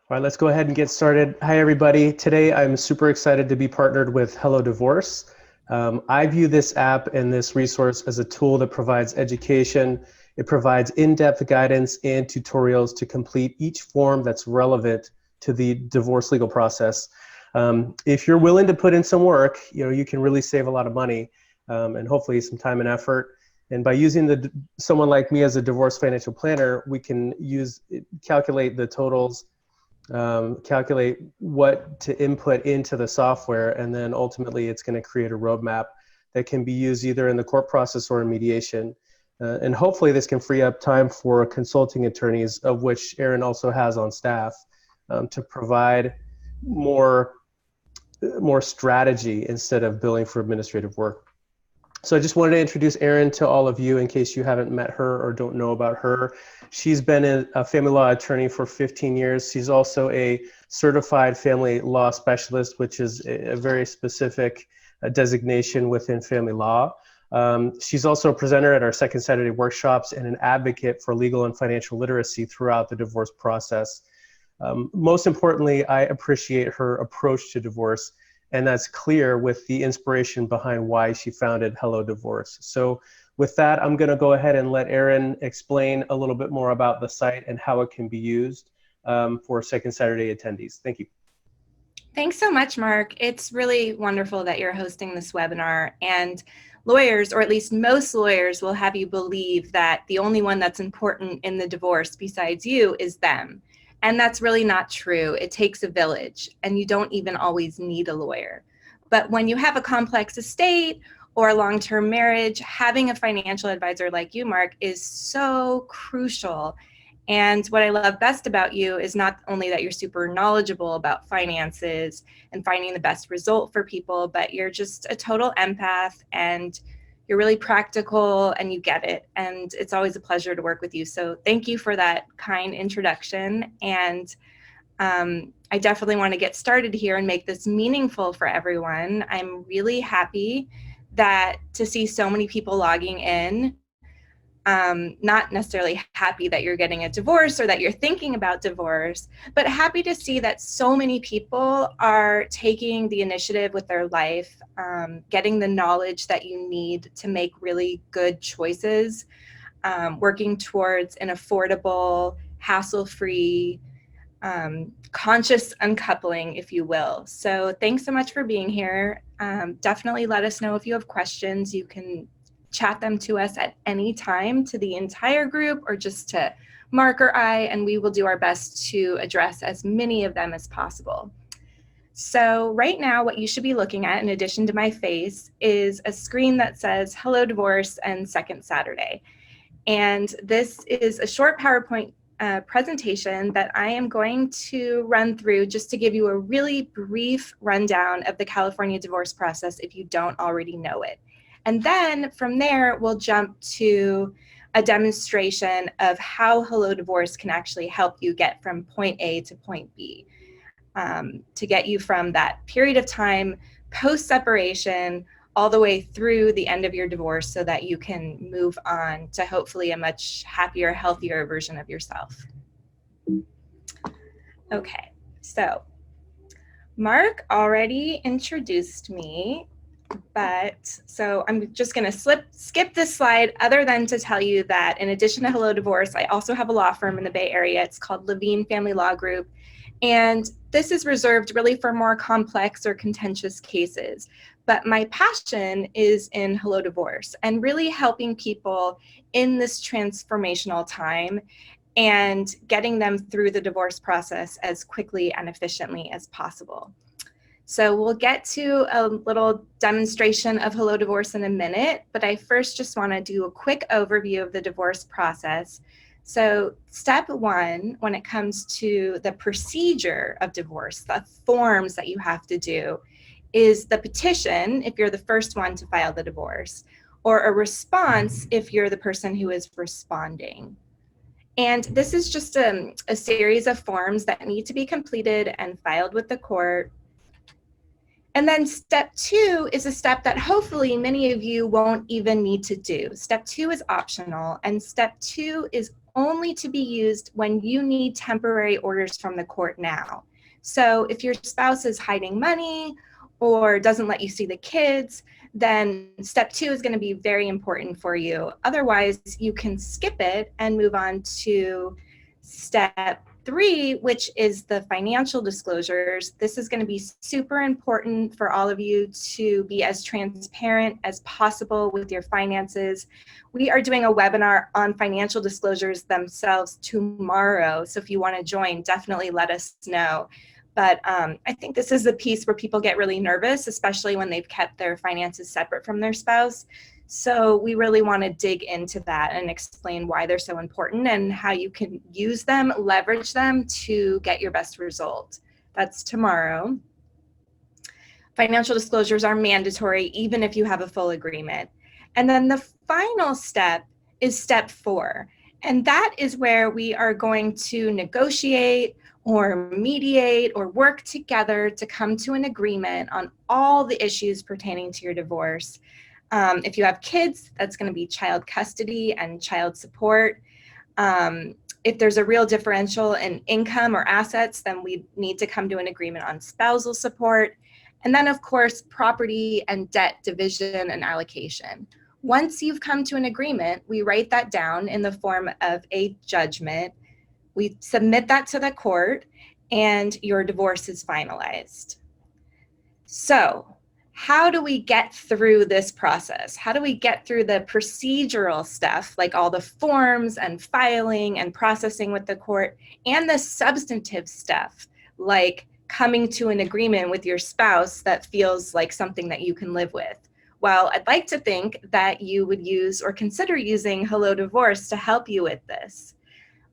All right, let's go ahead and get started. Hi, everybody. Today, I'm super excited to be partnered with Hello Divorce. I view this app and this resource as a tool that provides education. It provides in-depth guidance and tutorials to complete each form that's relevant to the divorce legal process. If you're willing to put in some work, you can really save a lot of money and hopefully some time and effort. And by using someone like me as a divorce financial planner, we can calculate the totals, calculate what to input into the software, and then ultimately it's going to create a roadmap that can be used either in the court process or in mediation. And hopefully this can free up time for consulting attorneys, of which Erin also has on staff, to provide more strategy instead of billing for administrative work. So I just wanted to introduce Erin to all of you in case you haven't met her or don't know about her. She's been a family law attorney for 15 years. She's also a certified family law specialist, which is a very specific designation within family law. She's also a presenter at our Second Saturday workshops and an advocate for legal and financial literacy throughout the divorce process. Most importantly, I appreciate her approach to divorce, and that's clear with the inspiration behind why she founded Hello Divorce. So with that, I'm going to go ahead and let Erin explain a little bit more about the site and how it can be used for Second Saturday attendees. Thank you. Thanks so much, Mark. It's really wonderful that you're hosting this webinar, and lawyers, or at least most lawyers, will have you believe that the only one that's important in the divorce besides you is them. And that's really not true. It takes a village, and you don't even always need a lawyer. But when you have a complex estate or a long-term marriage, having a financial advisor like you, Mark, is so crucial. And what I love best about you is not only that you're super knowledgeable about finances and finding the best result for people, but you're just a total empath, and you're really practical and you get it. And it's always a pleasure to work with you. So thank you for that kind introduction. And I definitely want to get started here and make this meaningful for everyone. I'm really happy to see so many people logging in. Not necessarily happy that you're getting a divorce or that you're thinking about divorce, but happy to see that so many people are taking the initiative with their life, getting the knowledge that you need to make really good choices, working towards an affordable, hassle-free, conscious uncoupling, if you will. So thanks so much for being here. Definitely let us know if you have questions. You can chat them to us at any time, to the entire group or just to Mark or I, and we will do our best to address as many of them as possible. So right now, what you should be looking at, in addition to my face, is a screen that says Hello Divorce and Second Saturday. And this is a short PowerPoint presentation that I am going to run through just to give you a really brief rundown of the California divorce process if you don't already know it. And then from there, we'll jump to a demonstration of how Hello Divorce can actually help you get from point A to point B, to get you from that period of time post-separation all the way through the end of your divorce so that you can move on to hopefully a much happier, healthier version of yourself. Okay, Mark already introduced me. So I'm just going to skip this slide, other than to tell you that in addition to Hello Divorce, I also have a law firm in the Bay Area. It's called Levine Family Law Group. And this is reserved really for more complex or contentious cases. But my passion is in Hello Divorce and really helping people in this transformational time and getting them through the divorce process as quickly and efficiently as possible. So we'll get to a little demonstration of Hello Divorce in a minute, but I first just want to do a quick overview of the divorce process. So step one, when it comes to the procedure of divorce, the forms that you have to do, is the petition if you're the first one to file the divorce, or a response if you're the person who is responding. And this is just a series of forms that need to be completed and filed with the court. And then step two is a step that hopefully many of you won't even need to do. Step two is optional, and step two is only to be used when you need temporary orders from the court now. So if your spouse is hiding money or doesn't let you see the kids, then step 2 is going to be very important for you. Otherwise, you can skip it and move on to step 3, which is the financial disclosures. This is going to be super important for all of you to be as transparent as possible with your finances. We are doing a webinar on financial disclosures themselves tomorrow. So if you want to join, definitely let us know. But I think this is the piece where people get really nervous, especially when they've kept their finances separate from their spouse. So we really want to dig into that and explain why they're so important and how you can use them, leverage them to get your best result. That's tomorrow. Financial disclosures are mandatory, even if you have a full agreement. And then the final step is step 4. And that is where we are going to negotiate or mediate or work together to come to an agreement on all the issues pertaining to your divorce. If you have kids, that's going to be child custody and child support. If there's a real differential in income or assets, then we need to come to an agreement on spousal support. And then, of course, property and debt division and allocation. Once you've come to an agreement, we write that down in the form of a judgment. We submit that to the court, and your divorce is finalized. So, how do we get through this process? How do we get through the procedural stuff, like all the forms and filing and processing with the court, and the substantive stuff, like coming to an agreement with your spouse that feels like something that you can live with? Well, I'd like to think that you would use or consider using Hello Divorce to help you with this.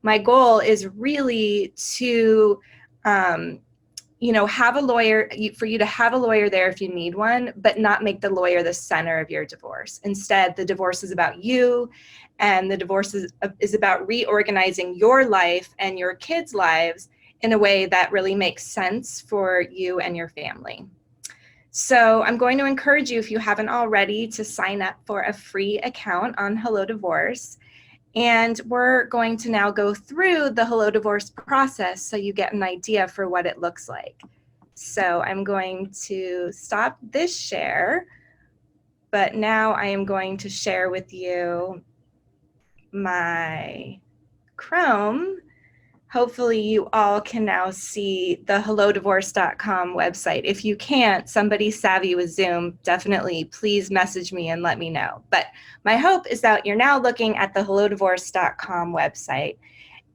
My goal is really to have a lawyer, for you to have a lawyer there if you need one, but not make the lawyer the center of your divorce. Instead, the divorce is about you, and the divorce is about reorganizing your life and your kids' lives in a way that really makes sense for you and your family. So I'm going to encourage you, if you haven't already, to sign up for a free account on Hello Divorce. And we're going to now go through the Hello Divorce process so you get an idea for what it looks like. So I'm going to stop this share, but now I am going to share with you my Chrome. Hopefully you all can now see the hellodivorce.com website. If you can't, somebody savvy with Zoom, definitely please message me and let me know. But my hope is that you're now looking at the hellodivorce.com website.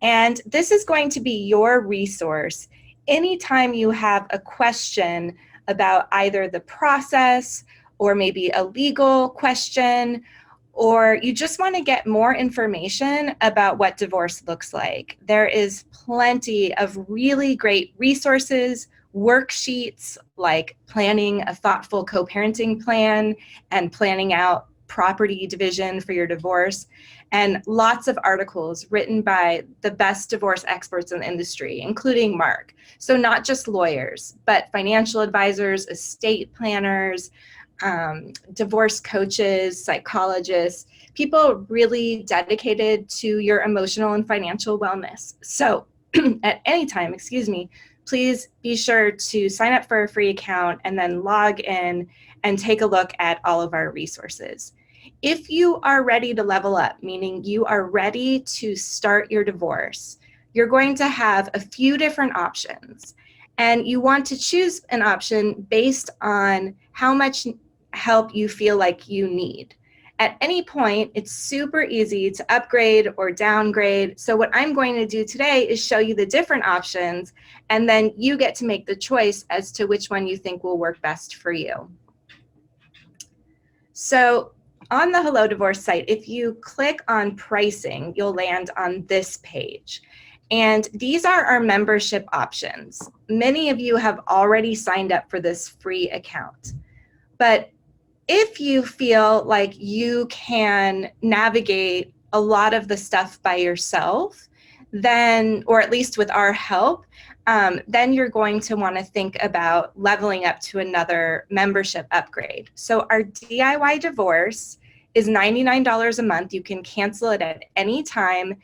And this is going to be your resource anytime you have a question about either the process or maybe a legal question, or you just want to get more information about what divorce looks like. There is plenty of really great resources, worksheets, like planning a thoughtful co-parenting plan and planning out property division for your divorce, and lots of articles written by the best divorce experts in the industry, including Mark. So not just lawyers, but financial advisors, estate planners, divorce coaches, psychologists, people really dedicated to your emotional and financial wellness. So at any time, please be sure to sign up for a free account and then log in and take a look at all of our resources. If you are ready to level up, meaning you are ready to start your divorce, you're going to have a few different options. And you want to choose an option based on how much help you feel like you need. At any point, it's super easy to upgrade or downgrade. So what I'm going to do today is show you the different options, and then you get to make the choice as to which one you think will work best for you. So on the Hello Divorce site, if you click on pricing, you'll land on this page. And these are our membership options. Many of you have already signed up for this free account. But if you feel like you can navigate a lot of the stuff by yourself, then, or at least with our help, then you're going to want to think about leveling up to another membership upgrade. So our DIY divorce is $99 a month. You can cancel it at any time.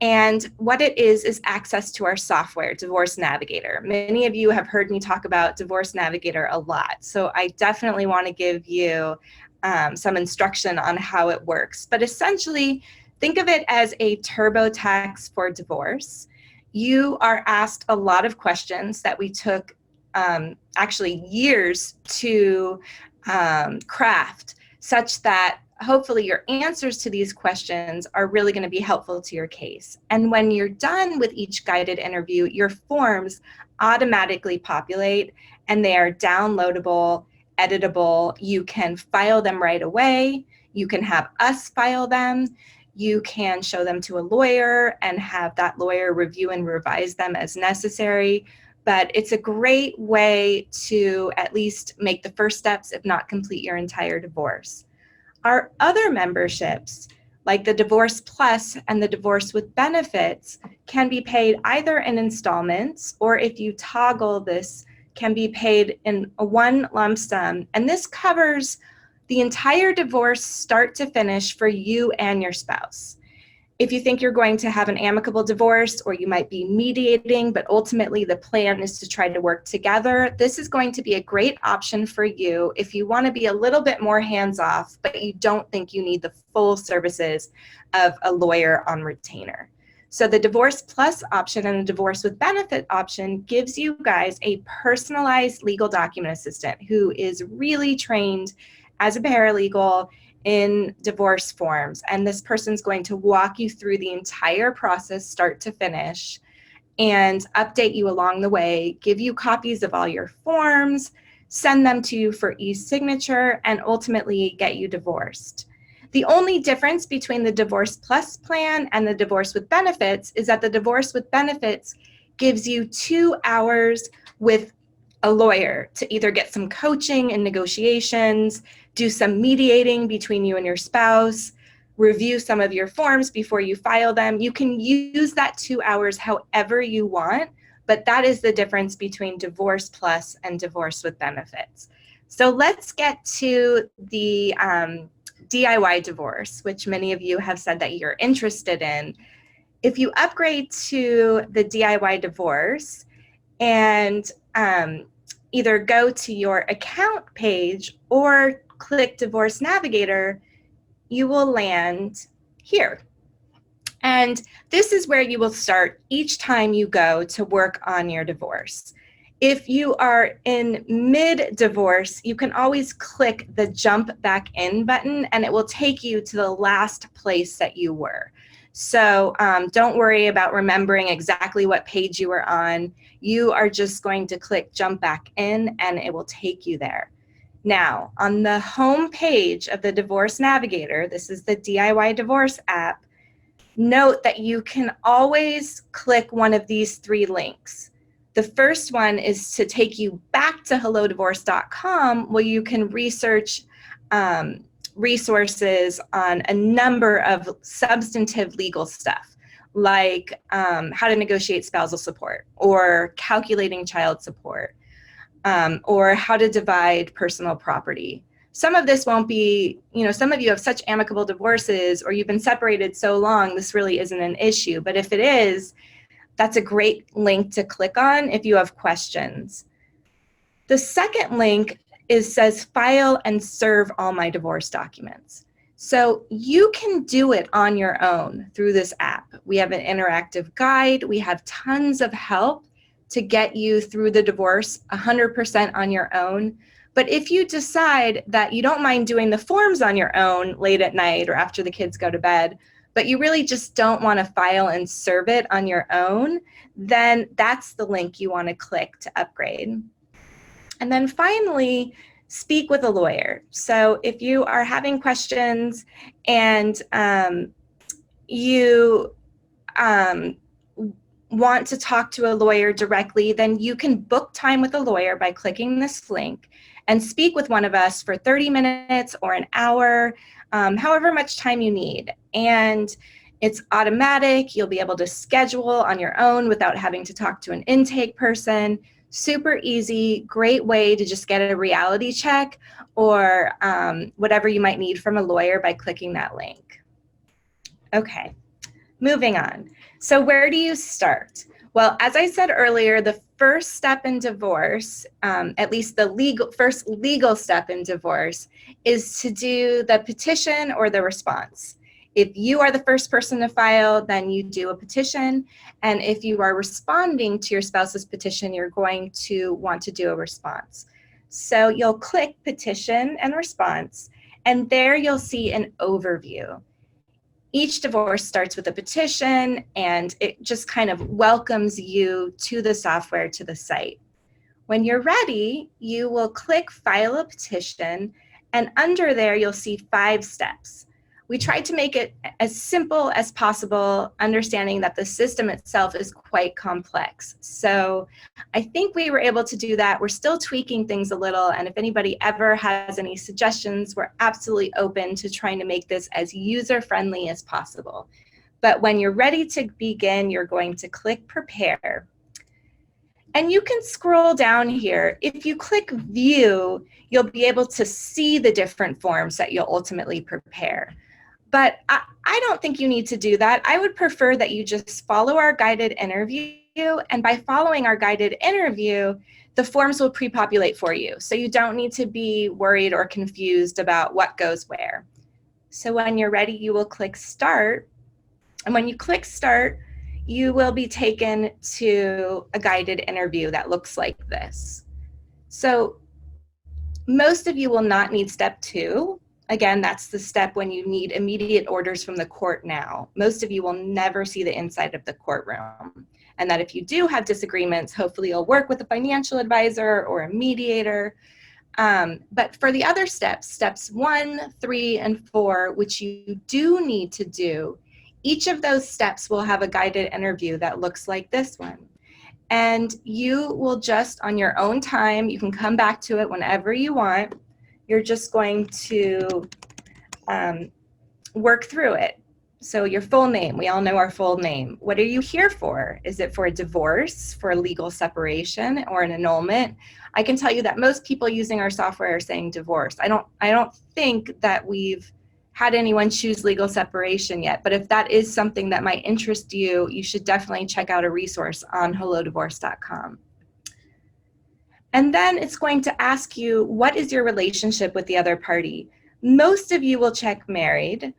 And what it is access to our software, Divorce Navigator. Many of you have heard me talk about Divorce Navigator a lot, so I definitely want to give you some instruction on how it works. But essentially, think of it as a TurboTax for divorce. You are asked a lot of questions that we took actually years to craft, such that hopefully your answers to these questions are really going to be helpful to your case. And when you're done with each guided interview, your forms automatically populate and they are downloadable, editable. You can file them right away. You can have us file them. You can show them to a lawyer and have that lawyer review and revise them as necessary. But it's a great way to at least make the first steps, if not complete your entire divorce. Our other memberships, like the Divorce Plus and the Divorce with Benefits, can be paid either in installments, or if you toggle this, can be paid in a one lump sum. And this covers the entire divorce start to finish for you and your spouse. If you think you're going to have an amicable divorce, or you might be mediating, but ultimately the plan is to try to work together, this is going to be a great option for you if you want to be a little bit more hands-off, but you don't think you need the full services of a lawyer on retainer. So the Divorce Plus option and the Divorce with Benefit option gives you guys a personalized legal document assistant who is really trained as a paralegal in divorce forms. And this person's going to walk you through the entire process, start to finish, and update you along the way, give you copies of all your forms, send them to you for e-signature, and ultimately get you divorced. The only difference between the Divorce Plus plan and the Divorce with Benefits is that the Divorce with Benefits gives you 2 hours with a lawyer to either get some coaching and negotiations, do some mediating between you and your spouse, review some of your forms before you file them. You can use that 2 hours however you want, but that is the difference between Divorce Plus and Divorce with Benefits. So let's get to the DIY divorce, which many of you have said that you're interested in. If you upgrade to the DIY divorce and either go to your account page or click Divorce Navigator, you will land here. And this is where you will start each time you go to work on your divorce. If you are in mid-divorce, you can always click the Jump Back In button and it will take you to the last place that you were. So don't worry about remembering exactly what page you were on. You are just going to click Jump Back In and it will take you there. Now, on the home page of the Divorce Navigator, this is the DIY Divorce app, note that you can always click one of these 3 links. The first one is to take you back to hellodivorce.com, where you can research resources on a number of substantive legal stuff, like how to negotiate spousal support, or calculating child support, or how to divide personal property. Some of this won't be, some of you have such amicable divorces, or you've been separated so long, this really isn't an issue. But if it is, that's a great link to click on if you have questions. The second link says file and serve all my divorce documents. So you can do it on your own through this app. We have an interactive guide. We have tons of help to get you through the divorce 100% on your own. But if you decide that you don't mind doing the forms on your own late at night or after the kids go to bed, but you really just don't want to file and serve it on your own, then that's the link you want to click to upgrade. And then finally, speak with a lawyer. So if you are having questions and you want to talk to a lawyer directly, then you can book time with a lawyer by clicking this link and speak with one of us for 30 minutes or an hour, however much time you need. And it's automatic. You'll be able to schedule on your own without having to talk to an intake person. Super easy, great way to just get a reality check or whatever you might need from a lawyer by clicking that link. Okay, moving on. So where do you start? Well, as I said earlier, the first step in divorce, at least the first legal step in divorce, is to do the petition or the response. If you are the first person to file, then you do a petition. And if you are responding to your spouse's petition, you're going to want to do a response. So you'll click petition and response, and there you'll see an overview. Each divorce starts with a petition, and it just kind of welcomes you to the software, to the site. When you're ready, you will click File a Petition, and under there you'll see 5 steps. We tried to make it as simple as possible, understanding that the system itself is quite complex. So I think we were able to do that. We're still tweaking things a little, and if anybody ever has any suggestions, we're absolutely open to trying to make this as user-friendly as possible. But when you're ready to begin, you're going to click Prepare. And you can scroll down here. If you click View, you'll be able to see the different forms that you'll ultimately prepare. But I don't think you need to do that. I would prefer that you just follow our guided interview, and by following our guided interview, the forms will pre-populate for you. So you don't need to be worried or confused about what goes where. So when you're ready, you will click Start. And when you click Start, you will be taken to a guided interview that looks like this. So most of you will not need step 2. Again, that's the step when you need immediate orders from the court now. Most of you will never see the inside of the courtroom. And that if you do have disagreements, hopefully you'll work with a financial advisor or a mediator. But for the other steps, steps 1, 3, and 4, which you do need to do, each of those steps will have a guided interview that looks like this one. And you will just, on your own time, you can come back to it whenever you want. You're just going to work through it. So your full name, we all know our full name. What are you here for? Is it for a divorce, for a legal separation, or an annulment? I can tell you that most people using our software are saying divorce. I don't think that we've had anyone choose legal separation yet, but if that is something that might interest you, you should definitely check out a resource on hellodivorce.com. And then it's going to ask you, what is your relationship with the other party? Most of you will check married.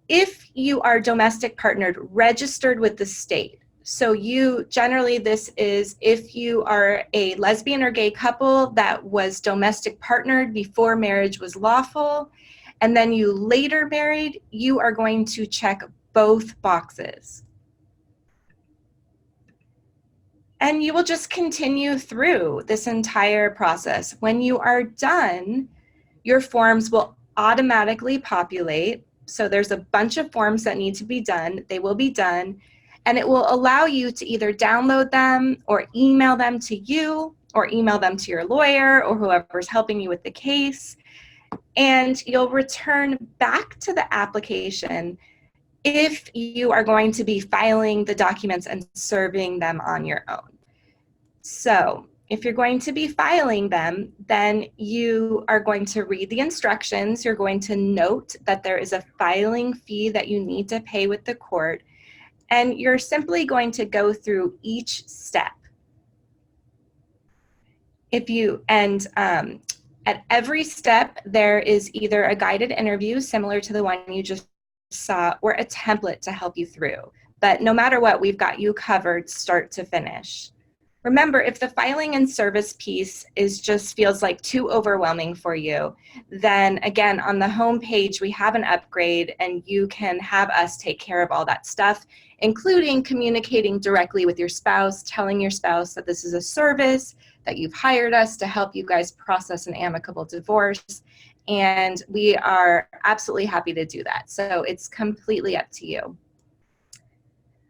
If you are domestic partnered, registered with the state. So you, generally this is if you are a lesbian or gay couple that was domestic partnered before marriage was lawful, and then you later married, you are going to check both boxes. And you will just continue through this entire process. When you are done, your forms will automatically populate. So there's a bunch of forms that need to be done. They will be done. And it will allow you to either download them or email them to you or email them to your lawyer or whoever's helping you with the case. And you'll return back to the application if you are going to be filing the documents and serving them on your own. So if you're going to be filing them, then you are going to read the instructions. You're going to note that there is a filing fee that you need to pay with the court, and you're simply going to go through each step. At every step, there is either a guided interview similar to the one you just saw or a template to help you through. But no matter what, we've got you covered start to finish. Remember, if the filing and service piece just feels like too overwhelming for you, then again, on the home page, we have an upgrade and you can have us take care of all that stuff, including communicating directly with your spouse, telling your spouse that this is a service, that you've hired us to help you guys process an amicable divorce. And we are absolutely happy to do that. So it's completely up to you.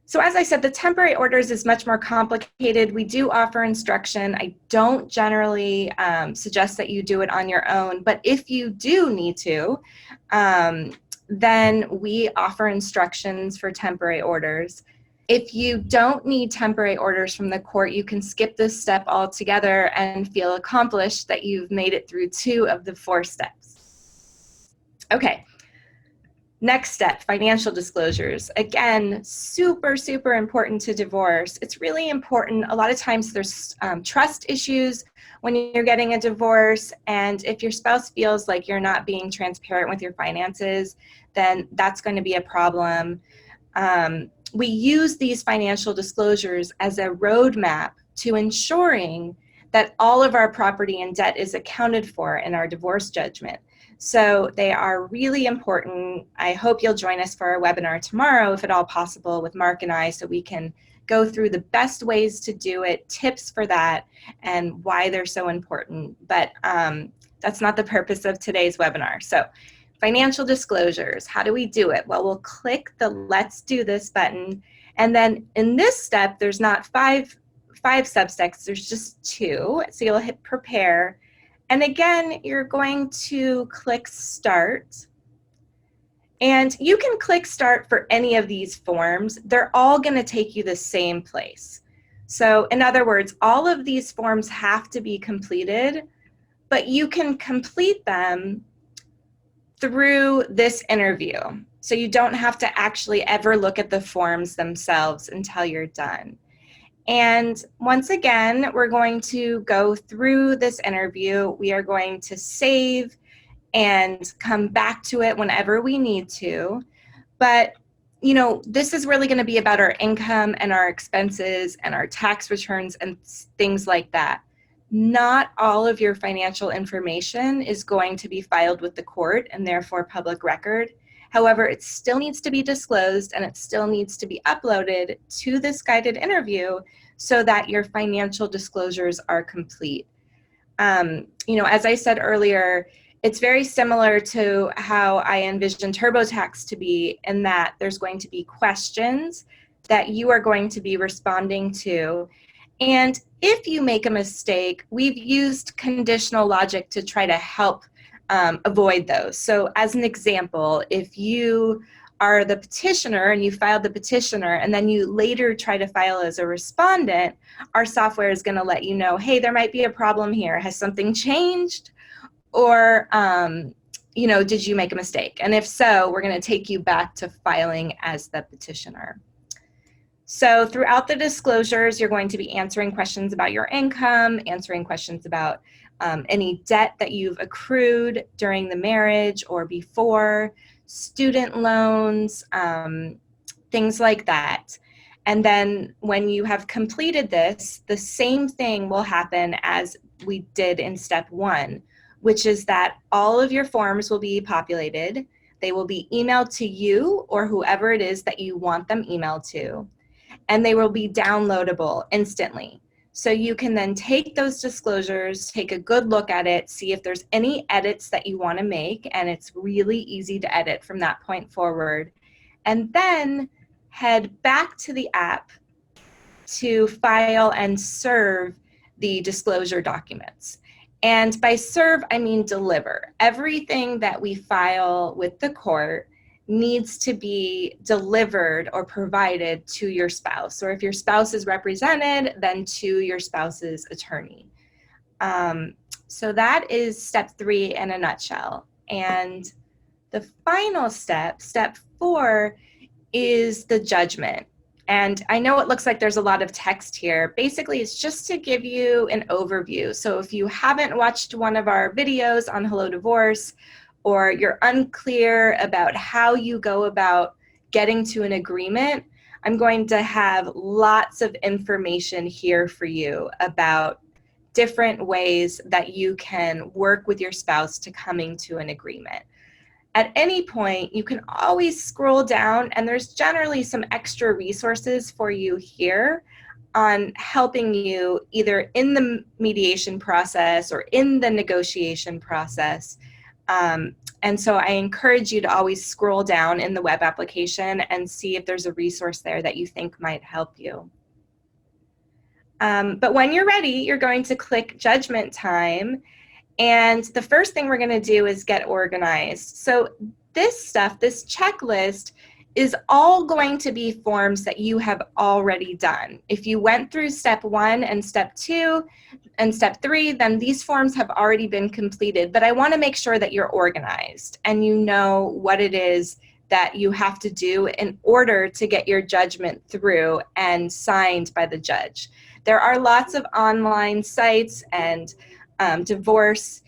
So as I said, the temporary orders is much more complicated. We do offer instruction. I don't generally suggest that you do it on your own, but if you do need to, then we offer instructions for temporary orders. If you don't need temporary orders from the court, you can skip this step altogether and feel accomplished that you've made it through 2 of the 4 steps. Okay. Next step, financial disclosures. Again, super, super important to divorce. It's really important. A lot of times there's trust issues when you're getting a divorce, and if your spouse feels like you're not being transparent with your finances, then that's going to be a problem. We use these financial disclosures as a roadmap to ensuring that all of our property and debt is accounted for in our divorce judgment. So they are really important. I hope you'll join us for our webinar tomorrow, if at all possible, with Mark and I, so we can go through the best ways to do it, tips for that, and why they're so important. But that's not the purpose of today's webinar. So financial disclosures, how do we do it? Well, we'll click the Let's Do This button. And then in this step, there's not five substeps, there's just 2. So you'll hit Prepare. And again, you're going to click Start. And you can click Start for any of these forms. They're all going to take you the same place. So in other words, all of these forms have to be completed, but you can complete them through this interview. So you don't have to actually ever look at the forms themselves until you're done. And once again, we're going to go through this interview. We are going to save and come back to it whenever we need to. But, you know, this is really going to be about our income and our expenses and our tax returns and things like that. Not all of your financial information is going to be filed with the court and therefore public record. However, it still needs to be disclosed and it still needs to be uploaded to this guided interview so that your financial disclosures are complete. You know, as I said earlier, it's very similar to how I envision TurboTax to be, in that there's going to be questions that you are going to be responding to. And if you make a mistake, we've used conditional logic to try to help avoid those. So as an example, if you are the petitioner and you filed the petitioner and then you later try to file as a respondent, our software is going to let you know, hey, there might be a problem here. Has something changed? Or, you know, did you make a mistake? And if so, we're going to take you back to filing as the petitioner. So throughout the disclosures, you're going to be answering questions about your income, answering questions about any debt that you've accrued during the marriage or before, student loans, things like that. And then when you have completed this, the same thing will happen as we did in step 1, which is that all of your forms will be populated. They will be emailed to you or whoever it is that you want them emailed to, and they will be downloadable instantly. So you can then take those disclosures, take a good look at it, see if there's any edits that you want to make, and it's really easy to edit from that point forward. And then head back to the app to file and serve the disclosure documents. And by serve, I mean deliver. Everything that we file with the court needs to be delivered or provided to your spouse, or if your spouse is represented, then to your spouse's attorney. So that is step 3 in a nutshell. And the final step, step 4, is the judgment. And I know it looks like there's a lot of text here. Basically, it's just to give you an overview. So if you haven't watched one of our videos on Hello Divorce, or you're unclear about how you go about getting to an agreement, I'm going to have lots of information here for you about different ways that you can work with your spouse to coming to an agreement. At any point, you can always scroll down, and there's generally some extra resources for you here on helping you either in the mediation process or in the negotiation process. And so I encourage you to always scroll down in the web application and see if there's a resource there that you think might help you. But when you're ready, you're going to click Judgment Time. And the first thing we're going to do is get organized. So this stuff, this checklist, is all going to be forms that you have already done. If you went through step 1 and step 2 and step 3, then these forms have already been completed. But I want to make sure that you're organized and you know what it is that you have to do in order to get your judgment through and signed by the judge. There are lots of online sites and divorce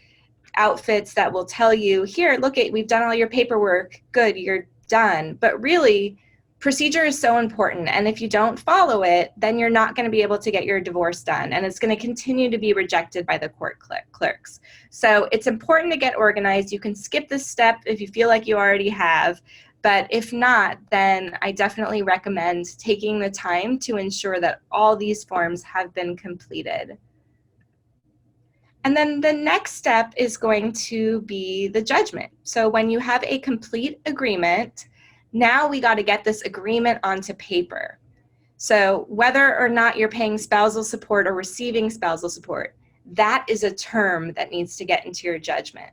outfits that will tell you, here, look, we've done all your paperwork, good, you're done. But really, procedure is so important, and if you don't follow it, then you're not going to be able to get your divorce done, and it's going to continue to be rejected by the court clerks. So it's important to get organized. You can skip this step if you feel like you already have, but if not, then I definitely recommend taking the time to ensure that all these forms have been completed. And then the next step is going to be the judgment. So when you have a complete agreement, now we got to get this agreement onto paper. So whether or not you're paying spousal support or receiving spousal support, that is a term that needs to get into your judgment.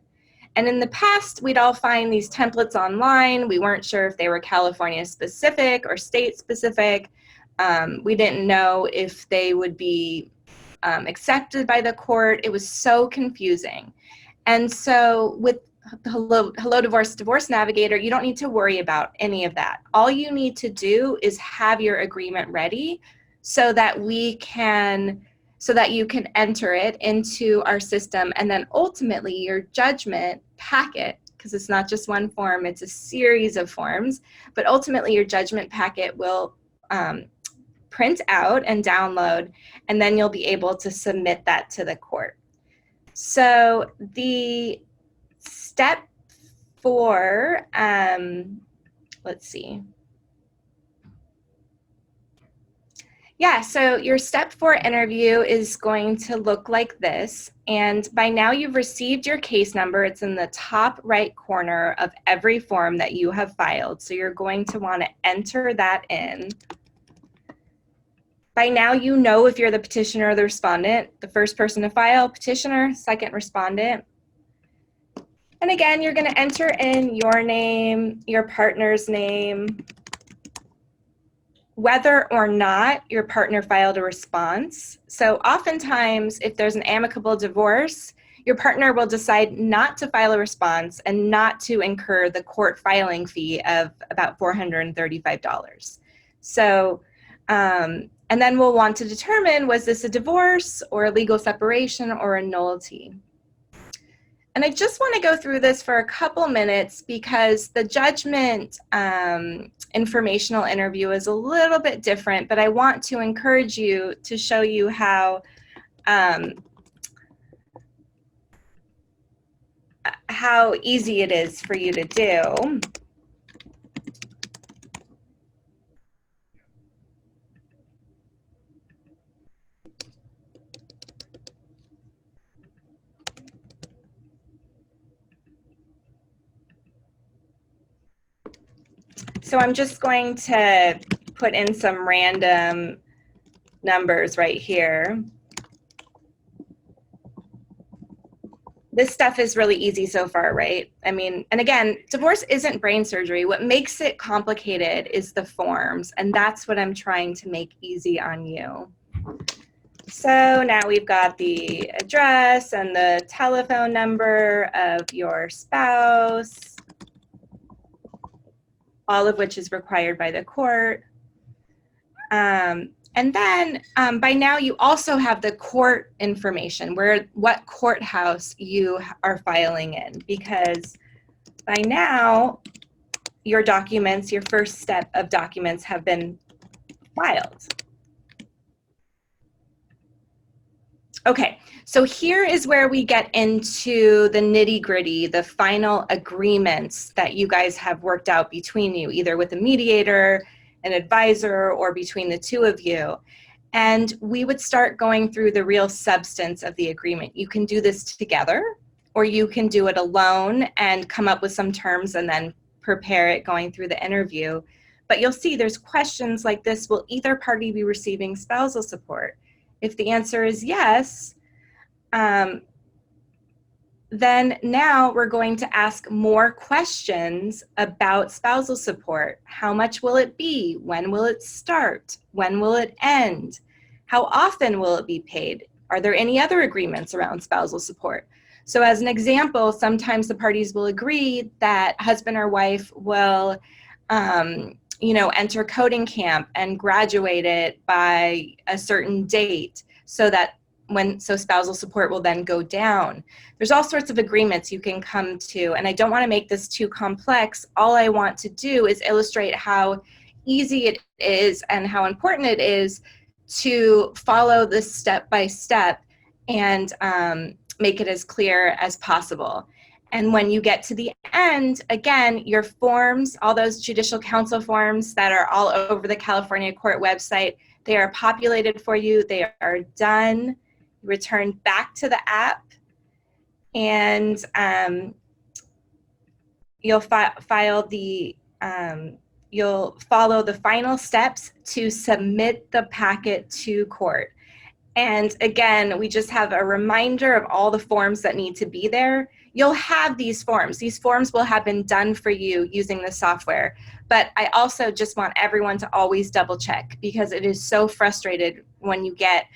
And in the past, we'd all find these templates online. We weren't sure if they were California specific or state specific. We didn't know if they would be accepted by the court. It was so confusing. And so with Hello Divorce Navigator, you don't need to worry about any of that. All you need to do is have your agreement ready so that you can enter it into our system, and then ultimately your judgment packet, because it's not just one form, it's a series of forms, but ultimately your judgment packet will print out and download, and then you'll be able to submit that to the court. So the step 4, let's see. Yeah, so your step 4 interview is going to look like this. And by now you've received your case number. It's in the top right corner of every form that you have filed. So you're going to want to enter that in. By now you know if you're the petitioner or the respondent. The first person to file, petitioner, second respondent. And again, you're going to enter in your name, your partner's name, whether or not your partner filed a response. So oftentimes, if there's an amicable divorce, your partner will decide not to file a response and not to incur the court filing fee of about $435. So, and then we'll want to determine, was this a divorce or a legal separation or a nullity? And I just want to go through this for a couple minutes because the judgment informational interview is a little bit different, but I want to encourage you to show you how easy it is for you to do. So I'm just going to put in some random numbers right here. This stuff is really easy so far, right? I mean, and again, divorce isn't brain surgery. What makes it complicated is the forms, and that's what I'm trying to make easy on you. So now we've got the address and the telephone number of your spouse, all of which is required by the court. And then by now you also have the court information, what courthouse you are filing in, because by now your documents, your first step of documents have been filed. Okay, so here is where we get into the nitty-gritty, the final agreements that you guys have worked out between you, either with a mediator, an advisor, or between the two of you. And we would start going through the real substance of the agreement. You can do this together, or you can do it alone and come up with some terms and then prepare it going through the interview. But you'll see there's questions like this: will either party be receiving spousal support? If the answer is yes, then now we're going to ask more questions about spousal support. How much will it be? When will it start? When will it end? How often will it be paid? Are there any other agreements around spousal support? So as an example, sometimes the parties will agree that husband or wife will enter coding camp and graduate it by a certain date so that spousal support will then go down. There's all sorts of agreements you can come to, and I don't want to make this too complex. All I want to do is illustrate how easy it is and how important it is to follow this step by step and make it as clear as possible. And when you get to the end, again, your forms, all those judicial council forms that are all over the California court website, they are populated for you. They are done. Return back to the app, and you'll follow the final steps to submit the packet to court. And again, we just have a reminder of all the forms that need to be there. You'll have these forms. These forms will have been done for you using the software. But I also just want everyone to always double check, because it is so frustrated when you get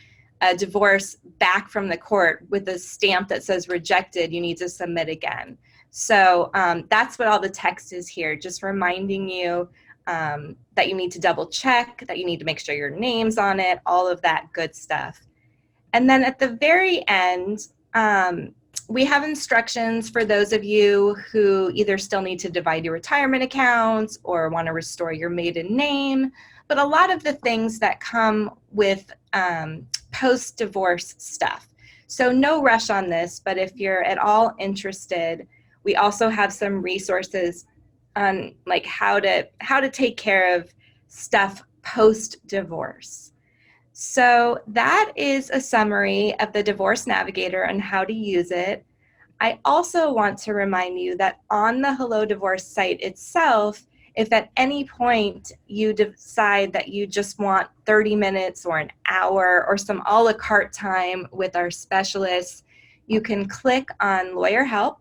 a divorce back from the court with a stamp that says rejected, you need to submit again. So that's what all the text is here, just reminding you that you need to double check, that you need to make sure your name's on it, all of that good stuff. And then at the very end, we have instructions for those of you who either still need to divide your retirement accounts or want to restore your maiden name, but a lot of the things that come with post-divorce stuff. So no rush on this, but if you're at all interested, we also have some resources on like how to take care of stuff post-divorce. So that is a summary of the Divorce Navigator and how to use it. I also want to remind you that on the Hello Divorce site itself, if at any point you decide that you just want 30 minutes or an hour or some a la carte time with our specialists, you can click on Lawyer Help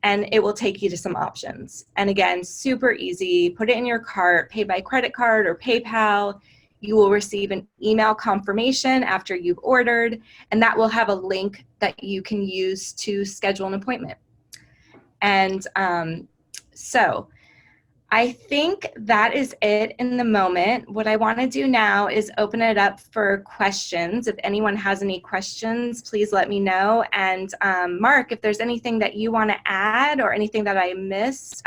and it will take you to some options. And again, super easy. Put it in your cart, pay by credit card or PayPal. You will receive an email confirmation after you've ordered, and that will have a link that you can use to schedule an appointment. And so I think that is it in the moment. What I want to do now is open it up for questions. If anyone has any questions, please let me know. And Mark, if there's anything that you want to add or anything that I missed,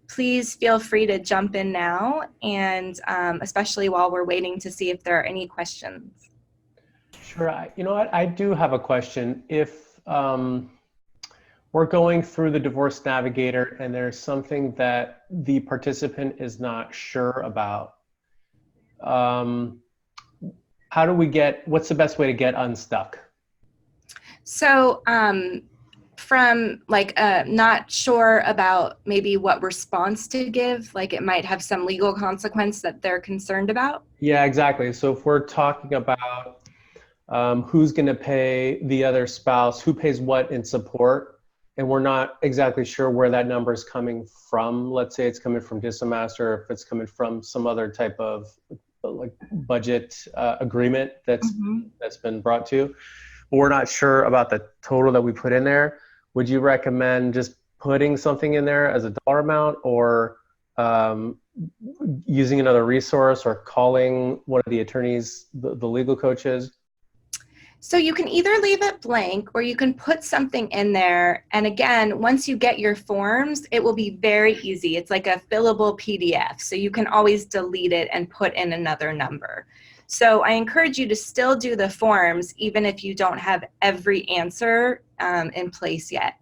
please feel free to jump in now, and especially while we're waiting to see if there are any questions. Sure. You know what? I do have a question. If we're going through the Divorce Navigator and there's something that the participant is not sure about, what's the best way to get unstuck? So from like not sure about maybe what response to give, like it might have some legal consequence that they're concerned about? Yeah, exactly. So if we're talking about who's going to pay the other spouse, who pays what in support, and we're not exactly sure where that number is coming from. Let's say it's coming from Disomaster, or if it's coming from some other type of like budget agreement that's been brought to, but we're not sure about the total that we put in there. Would you recommend just putting something in there as a dollar amount, or using another resource, or calling one of the attorneys, the legal coaches? So you can either leave it blank or you can put something in there. And again, once you get your forms, it will be very easy. It's like a fillable PDF. So you can always delete it and put in another number. So I encourage you to still do the forms, even if you don't have every answer in place yet.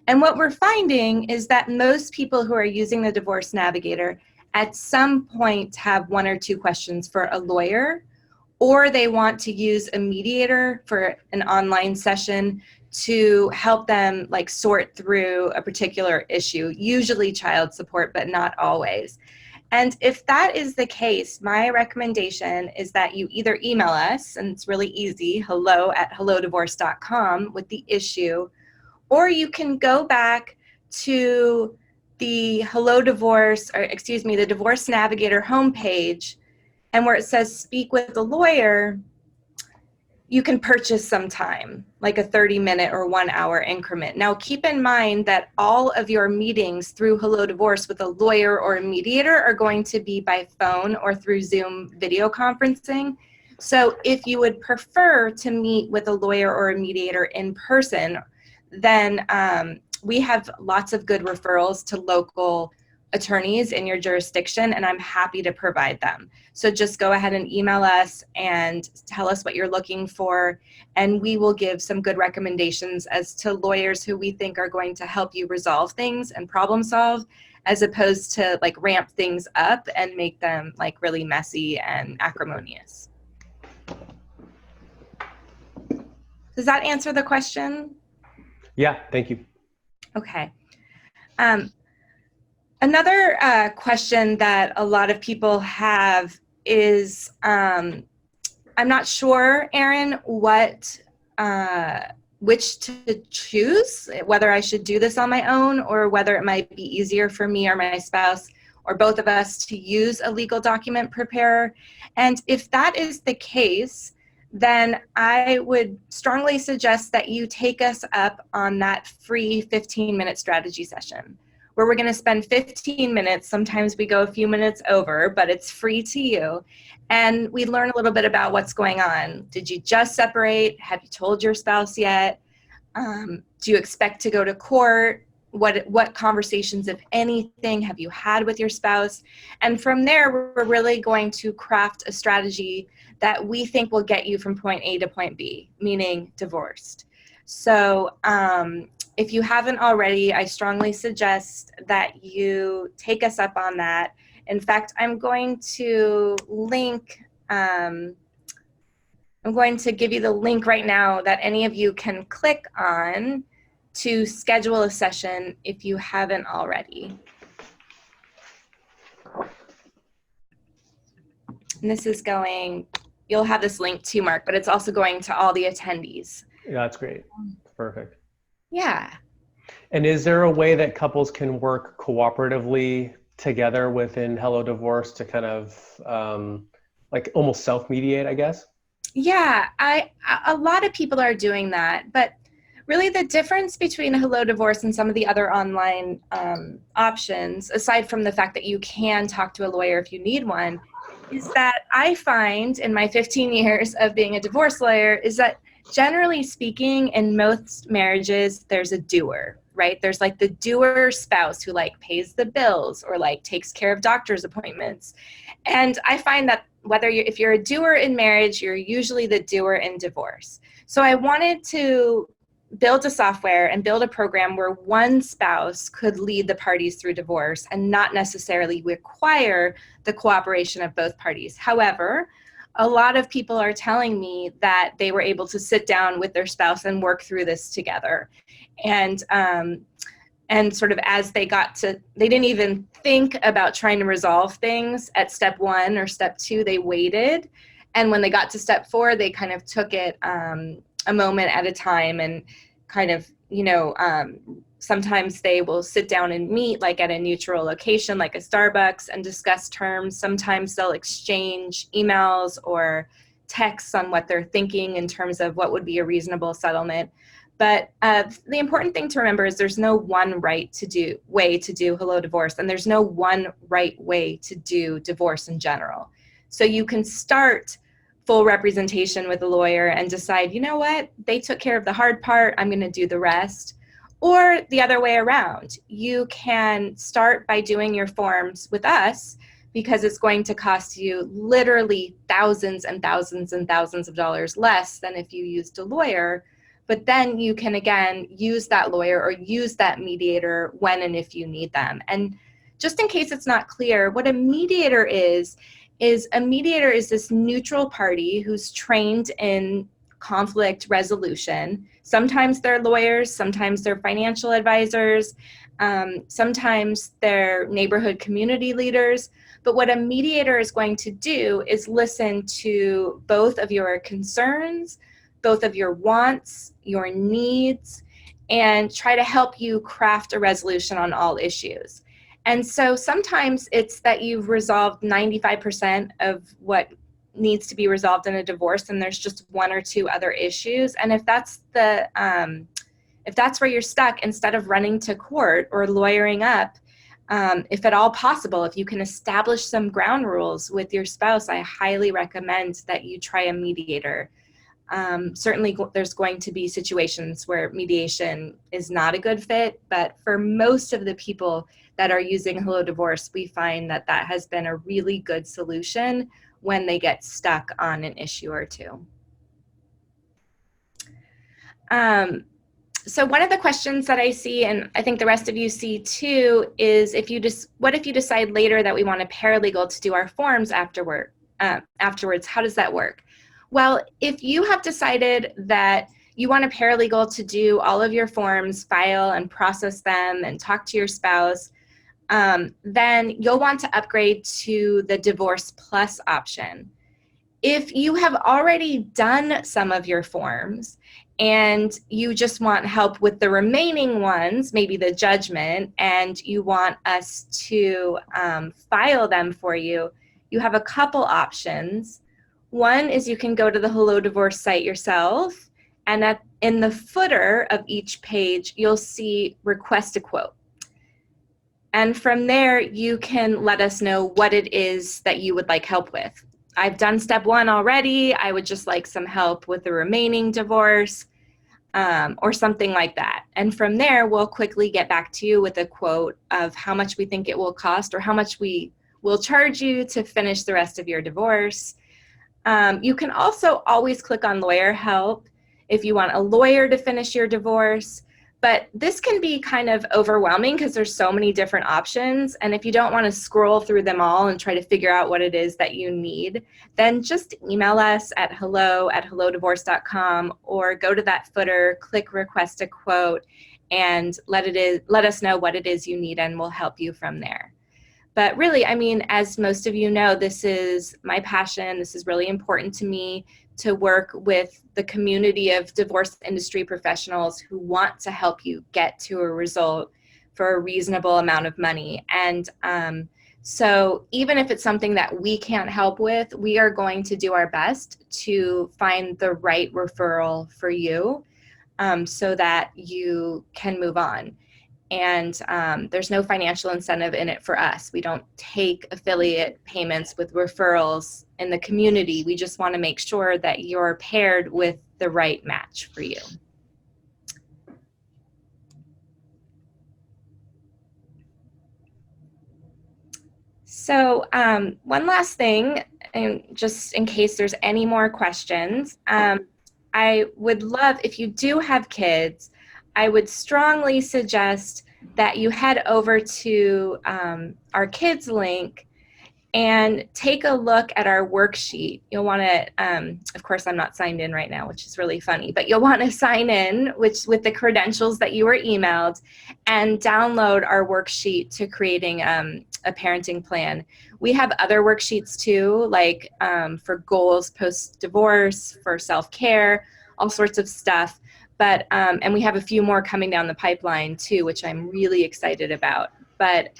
And what we're finding is that most people who are using the Divorce Navigator at some point have one or two questions for a lawyer, or they want to use a mediator for an online session to help them like sort through a particular issue, usually child support, but not always. And if that is the case, my recommendation is that you either email us, and it's really easy, hello@hellodivorce.com with the issue, or you can go back to the the Divorce Navigator homepage, and where it says speak with a lawyer, you can purchase some time, like a 30-minute or 1-hour increment. Now, keep in mind that all of your meetings through Hello Divorce with a lawyer or a mediator are going to be by phone or through Zoom video conferencing. So if you would prefer to meet with a lawyer or a mediator in person, then we have lots of good referrals to local attorneys in your jurisdiction, and I'm happy to provide them. So just go ahead and email us and tell us what you're looking for, and we will give some good recommendations as to lawyers who we think are going to help you resolve things and problem solve, as opposed to like ramp things up and make them like really messy and acrimonious. Does that answer the question? Yeah, thank you. Okay. Another question that a lot of people have is, I'm not sure, Erin, which to choose, whether I should do this on my own or whether it might be easier for me or my spouse or both of us to use a legal document preparer. And if that is the case, then I would strongly suggest that you take us up on that free 15-minute strategy session, where we're going to spend 15 minutes. Sometimes we go a few minutes over, but it's free to you. And we learn a little bit about what's going on. Did you just separate? Have you told your spouse yet? Do you expect to go to court? What conversations, if anything, have you had with your spouse? And from there, we're really going to craft a strategy that we think will get you from point A to point B, meaning divorced. So if you haven't already, I strongly suggest that you take us up on that. In fact, I'm going to give you the link right now that any of you can click on to schedule a session if you haven't already. And this is going, you'll have this link too, Mark, but it's also going to all the attendees. Yeah, that's great. Perfect. Yeah. And is there a way that couples can work cooperatively together within Hello Divorce to kind of like almost self-mediate, I guess? Yeah, a lot of people are doing that, but really the difference between Hello Divorce and some of the other online options, aside from the fact that you can talk to a lawyer if you need one, is that I find in my 15 years of being a divorce lawyer is that generally speaking, in most marriages, there's a doer, right? There's like the doer spouse who like pays the bills or like takes care of doctor's appointments. And I find that if you're a doer in marriage, you're usually the doer in divorce. So I wanted to build a software and build a program where one spouse could lead the parties through divorce and not necessarily require the cooperation of both parties. However, a lot of people are telling me that they were able to sit down with their spouse and work through this together. And sort of as they didn't even think about trying to resolve things at step 1 or step 2, they waited. And when they got to step 4, they kind of took it a moment at a time and kind of, sometimes they will sit down and meet like at a neutral location, like a Starbucks, and discuss terms. Sometimes they'll exchange emails or texts on what they're thinking in terms of what would be a reasonable settlement. But the important thing to remember is there's no one way to do Hello Divorce, and there's no one right way to do divorce in general. So you can start full representation with a lawyer and decide, you know what, they took care of the hard part, I'm going to do the rest. Or the other way around, you can start by doing your forms with us because it's going to cost you literally thousands and thousands and thousands of dollars less than if you used a lawyer. But then you can, again, use that lawyer or use that mediator when and if you need them. And just in case it's not clear, what a mediator is this neutral party who's trained in conflict resolution. Sometimes they're lawyers, sometimes they're financial advisors, sometimes they're neighborhood community leaders. But what a mediator is going to do is listen to both of your concerns, both of your wants, your needs, and try to help you craft a resolution on all issues. And so sometimes it's that you've resolved 95% of what needs to be resolved in a divorce and there's just one or two other issues. And if that's where you're stuck, instead of running to court or lawyering up, if at all possible, if you can establish some ground rules with your spouse, I highly recommend that you try a mediator. Certainly there's going to be situations where mediation is not a good fit, but for most of the people that are using Hello Divorce, we find that that has been a really good solution when they get stuck on an issue or two. So one of the questions that I see, and I think the rest of you see too, is what if you decide later that we want a paralegal to do our forms afterwards? How does that work? Well, if you have decided that you want a paralegal to do all of your forms, file and process them and talk to your spouse, then you'll want to upgrade to the Divorce Plus option. If you have already done some of your forms and you just want help with the remaining ones, maybe the judgment, and you want us to file them for you, you have a couple options. One is you can go to the Hello Divorce site yourself, and in the footer of each page, you'll see Request a Quote. And from there, you can let us know what it is that you would like help with. I've done step one already. I would just like some help with the remaining divorce, or something like that. And from there, we'll quickly get back to you with a quote of how much we think it will cost or how much we will charge you to finish the rest of your divorce. You can also always click on lawyer help if you want a lawyer to finish your divorce. But this can be kind of overwhelming because there's so many different options. And if you don't want to scroll through them all and try to figure out what it is that you need, then just email us at hello@hellodivorce.com or go to that footer, click Request a Quote, and let us know what it is you need, and we'll help you from there. But really, I mean, as most of you know, this is my passion. This is really important to me, to work with the community of divorce industry professionals who want to help you get to a result for a reasonable amount of money. And so even if it's something that we can't help with, we are going to do our best to find the right referral for you, so that you can move on. And there's no financial incentive in it for us. We don't take affiliate payments with referrals in the community. We just want to make sure that you're paired with the right match for you. So one last thing, and just in case there's any more questions, I would love, if you do have kids, I would strongly suggest that you head over to our kids link and take a look at our worksheet. You'll want to, of course, I'm not signed in right now, which is really funny, but you'll want to sign in with the credentials that you were emailed and download our worksheet to creating a parenting plan. We have other worksheets too, like for goals post-divorce, for self-care, all sorts of stuff. But, and we have a few more coming down the pipeline too, which I'm really excited about. But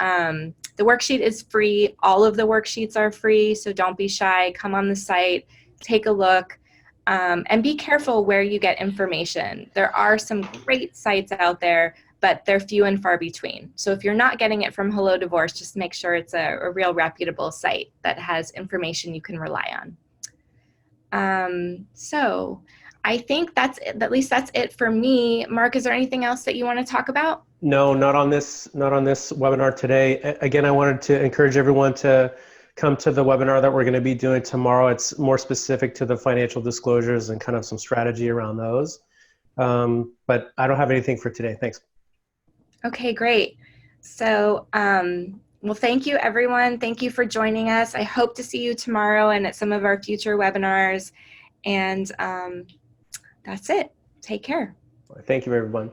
the worksheet is free. All of the worksheets are free, so don't be shy. Come on the site, take a look, and be careful where you get information. There are some great sites out there, but they're few and far between. So if you're not getting it from Hello Divorce, just make sure it's a real reputable site that has information you can rely on. So I think that's it. At least that's it for me. Mark, is there anything else that you want to talk about? No, not on this webinar today. Again, I wanted to encourage everyone to come to the webinar that we're going to be doing tomorrow. It's more specific to the financial disclosures and kind of some strategy around those. But I don't have anything for today. Thanks. Okay, great. So, well, thank you, everyone. Thank you for joining us. I hope to see you tomorrow and at some of our future webinars. And that's it. Take care. Thank you, everyone.